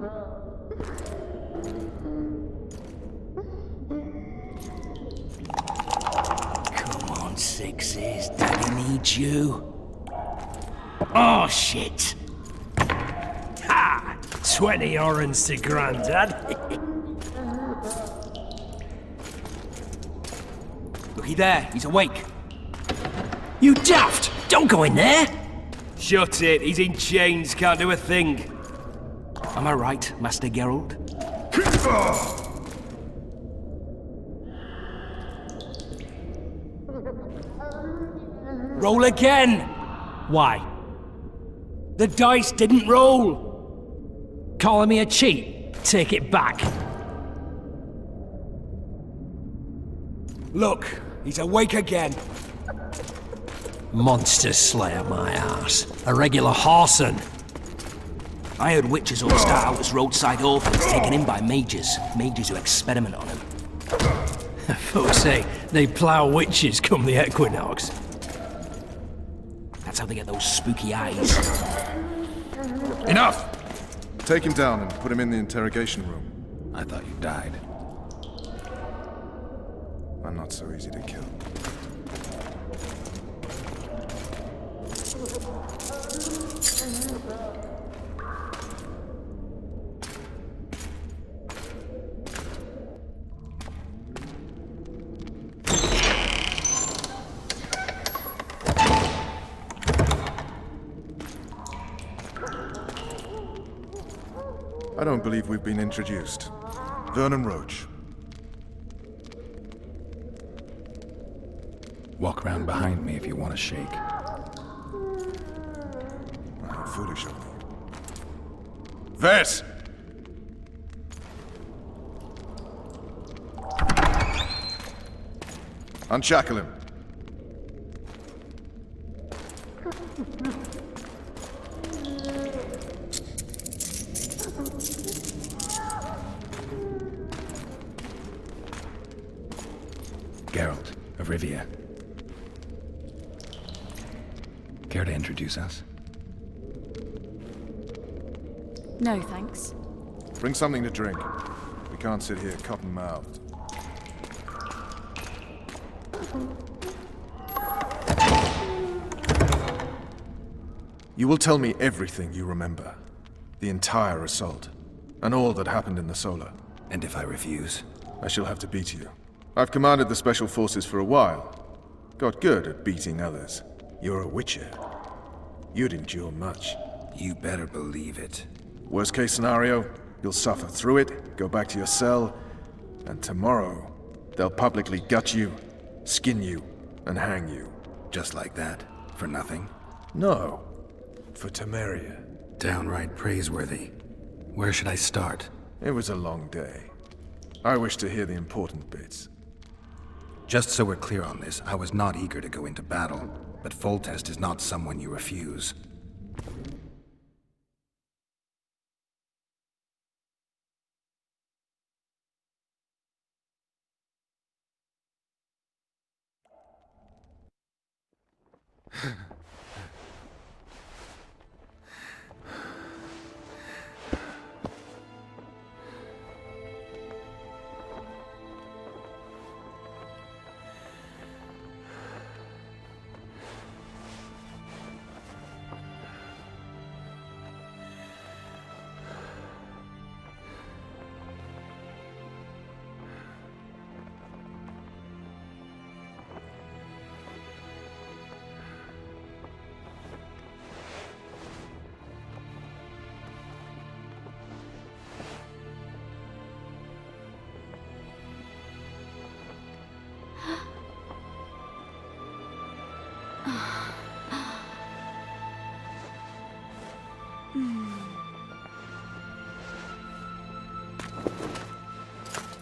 Come on, sixes. Daddy needs you. Oh, shit. Ha! 20 orange to Grandad. Looky there, he's awake. You daft! Don't go in there! Shut it, he's in chains, can't do a thing. Am I right, Master Geralt? Roll again! Why? The dice didn't roll! Calling me a cheat? Take it back. Look, he's awake again. Monster slayer, my ass. A regular horson. I heard witches all start out as roadside orphans taken in by mages. Mages who experiment on them. Folks say they plough witches come the equinox. That's how they get those spooky eyes. Enough! Take him down and put him in the interrogation room. I thought you died. I'm not so easy to kill. I don't believe we've been introduced. Vernon Roach. Walk around behind me if you want to shake. How foolish of me. Vess! Unshackle him. Geralt of Rivia. Care to introduce us? No, thanks. Bring something to drink. We can't sit here cotton-mouthed. You will tell me everything you remember. The entire assault. And all that happened in the Solar. And if I refuse? I shall have to beat you. I've commanded the Special Forces for a while. Got good at beating others. You're a witcher. You'd endure much. You better believe it. Worst case scenario, you'll suffer through it, go back to your cell, and tomorrow, they'll publicly gut you, skin you, and hang you. Just like that? For nothing? No. For Temeria. Downright praiseworthy. Where should I start? It was a long day. I wish to hear the important bits. Just so we're clear on this, I was not eager to go into battle, but Foltest is not someone you refuse.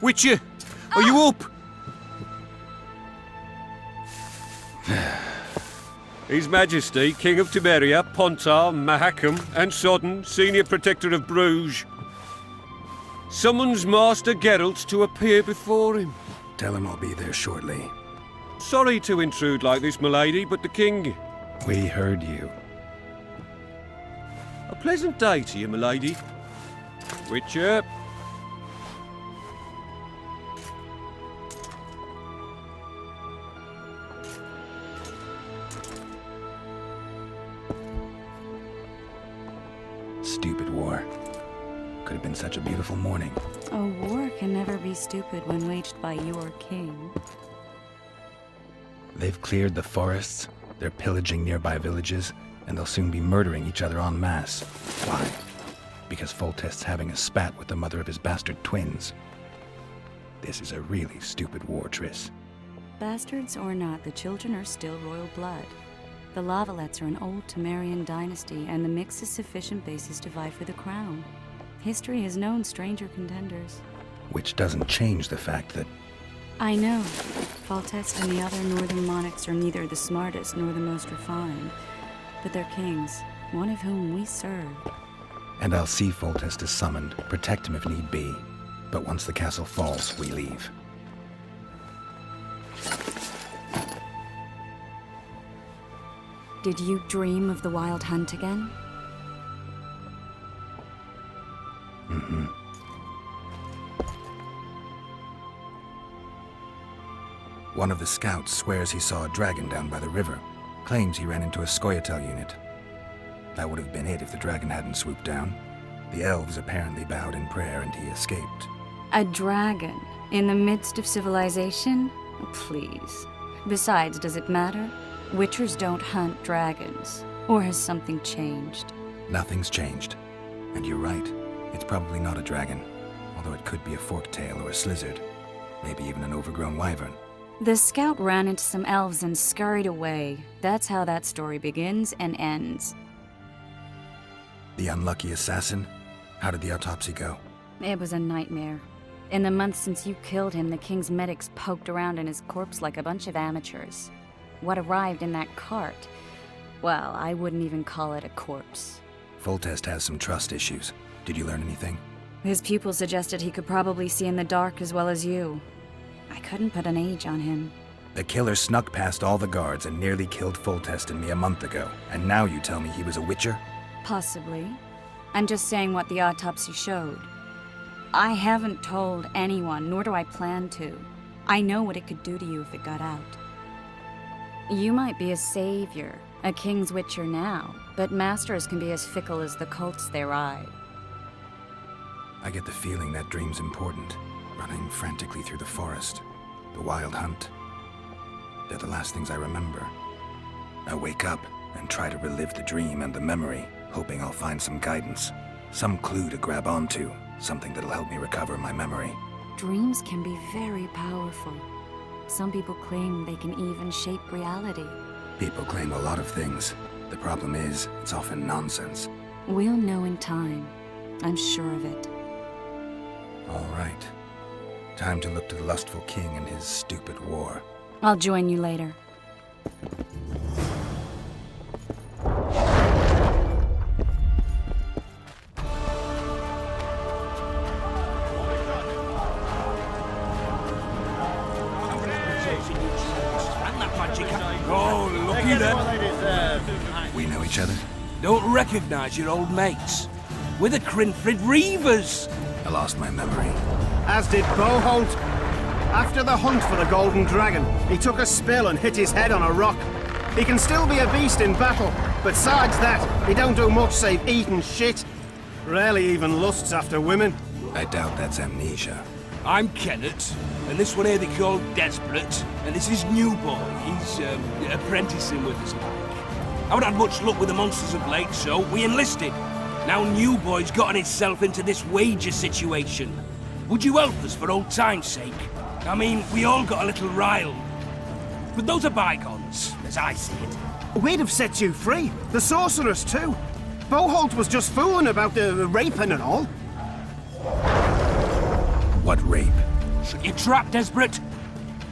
Witcher, are you up? His Majesty, King of Temeria, Pontar, Mahakam, and Sodden, Senior Protector of Bruges, summons Master Geralt to appear before him. Tell him I'll be there shortly. Sorry to intrude like this, milady, but the King... We heard you. A pleasant day to you, milady. Witcher. Stupid war. Could have been such a beautiful morning. A war can never be stupid when waged by your king. They've cleared the forests, they're pillaging nearby villages, and they'll soon be murdering each other en masse. Why? Because Foltest's having a spat with the mother of his bastard twins. This is a really stupid war, Triss. Bastards or not, the children are still royal blood. The Lavalettes are an old Temerian dynasty, and the mix is sufficient basis to vie for the crown. History has known stranger contenders. Which doesn't change the fact that... I know. Foltest and the other northern monarchs are neither the smartest nor the most refined, but they're kings, one of whom we serve. And I'll see Foltest is summoned, protect him if need be. But once the castle falls, we leave. Did you dream of the Wild Hunt again? Mm-hmm. One of the scouts swears he saw a dragon down by the river. Claims he ran into a Scoia'tael unit. That would have been it if the dragon hadn't swooped down. The elves apparently bowed in prayer and he escaped. A dragon? In the midst of civilization? Please. Besides, does it matter? Witchers don't hunt dragons. Or has something changed? Nothing's changed. And you're right. It's probably not a dragon. Although it could be a forktail or a slizzard. Maybe even an overgrown wyvern. The scout ran into some elves and scurried away. That's how that story begins and ends. The unlucky assassin? How did the autopsy go? It was a nightmare. In the months since you killed him, the king's medics poked around in his corpse like a bunch of amateurs. What arrived in that cart? Well, I wouldn't even call it a corpse. Foltest has some trust issues. Did you learn anything? His pupil suggested he could probably see in the dark as well as you. I couldn't put an age on him. The killer snuck past all the guards and nearly killed Foltest and me a month ago. And now you tell me he was a witcher? Possibly. I'm just saying what the autopsy showed. I haven't told anyone, nor do I plan to. I know what it could do to you if it got out. You might be a savior, a king's witcher now, but masters can be as fickle as the colts they ride. I get the feeling that dream's important. Running frantically through the forest. The wild hunt. They're the last things I remember. I wake up and try to relive the dream and the memory, hoping I'll find some guidance. Some clue to grab onto. Something that'll help me recover my memory. Dreams can be very powerful. Some people claim they can even shape reality. People claim a lot of things. The problem is, it's often nonsense. We'll know in time. I'm sure of it. All right. Time to look to the lustful king and his stupid war. I'll join you later. Oh, looky there. We know each other? Don't recognize your old mates. We're the Crinfrid Reavers. I lost my memory. As did Boholt. After the hunt for the Golden Dragon, he took a spill and hit his head on a rock. He can still be a beast in battle, but besides that, he don't do much save eat and shit. Rarely even lusts after women. I doubt that's amnesia. I'm Kenneth, and this one here they call Desperate, and this is New Boy. He's apprenticing with us like. I haven't had much luck with the monsters of late, so we enlisted. Now New Boy's gotten himself into this wager situation. Would you help us for old time's sake? I mean, we all got a little riled. But those are bygones, as I see it. We'd have set you free. The sorceress too. Boholt was just fooling about the raping and all. What rape? Shut your trap, Desperate.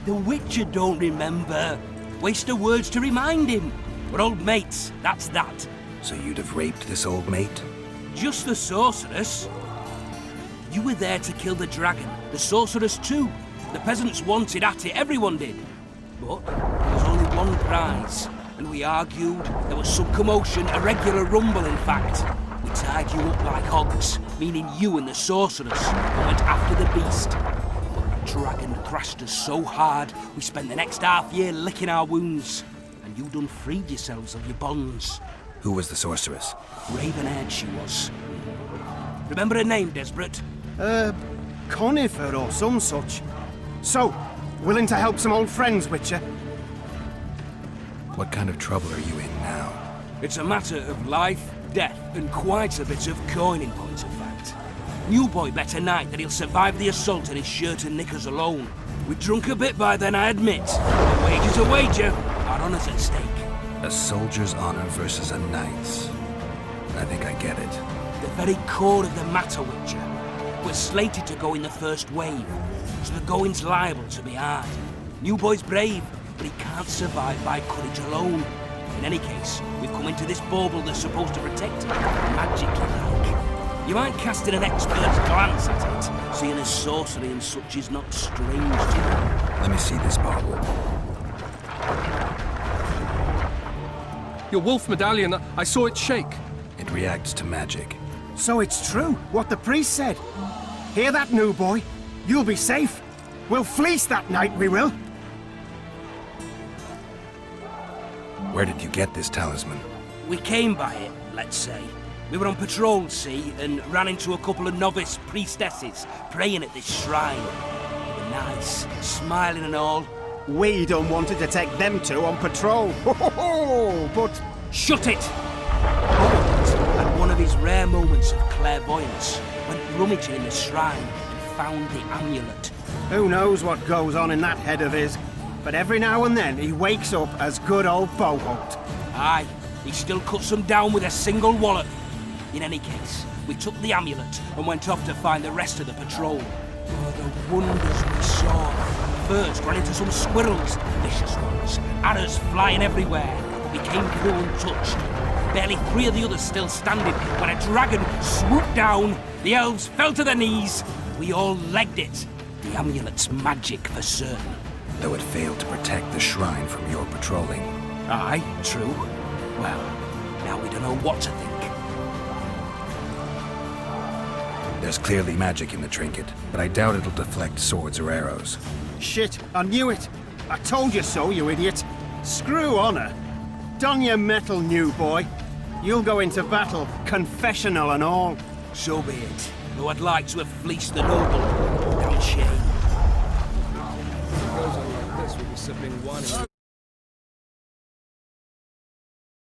The Witcher don't remember. Waste of words to remind him. We're old mates, that's that. So you'd have raped this old mate? Just the sorceress. You were there to kill the dragon, the sorceress too. The peasants wanted at it, everyone did. But there was only one prize, and we argued. There was some commotion, a regular rumble in fact. We tied you up like hogs, meaning you and the sorceress, and went after the beast. But the dragon thrashed us so hard, we spent the next half year licking our wounds. And you done freed yourselves of your bonds. Who was the sorceress? Raven-haired she was. Remember her name, Desperate? Conifer or some such. So, willing to help some old friends, Witcher? What kind of trouble are you in now? It's a matter of life, death, and quite a bit of coin in point of fact. New boy bet tonight that he'll survive the assault in his shirt and knickers alone. We drunk a bit by then, I admit. A wager's a wager. Our honour's at stake. A soldier's honor versus a knight's. I think I get it. The very core of the matter, Witcher. We're slated to go in the first wave, so the going's liable to be hard. New boy's brave, but he can't survive by courage alone. In any case, we've come into this bauble that's supposed to protect him, magically like. You might cast in an expert's glance at it, seeing as sorcery and such is not strange to you. Let me see this bauble. Your wolf medallion, I saw it shake. It reacts to magic. So it's true, what the priest said. Hear that, new boy? You'll be safe. We'll fleece that night, we will. Where did you get this talisman? We came by it, let's say. We were on patrol, see, and ran into a couple of novice priestesses praying at this shrine. They were nice, smiling and all. We don't wanted to take them two on patrol. But Shut it! Bolt had one of his rare moments of clairvoyance, went rummaging in the shrine and found the amulet. who knows what goes on in that head of his? But every now and then he wakes up as good old Boholt. Aye, he still cuts them down with a single wallet. In any case, we took the amulet and went off to find the rest of the patrol. Oh, the wonders we saw. First ran into some squirrels, vicious ones, arrows flying everywhere, but we came through untouched. Barely 3 of the others still standing when a dragon swooped down. The elves fell to their knees. We all legged it. The amulet's magic for certain. Though it failed to protect the shrine from your patrolling. Aye, true. Well, now we don't know what to think. There's clearly magic in the trinket, but I doubt it'll deflect swords or arrows. Shit, I knew it. I told you so, you idiot. Screw honor. Don your metal, new boy. You'll go into battle, confessional and all. So be it. Though I'd like to have fleeced the noble. Damn shame. If it goes on like this, we'll be sipping wine in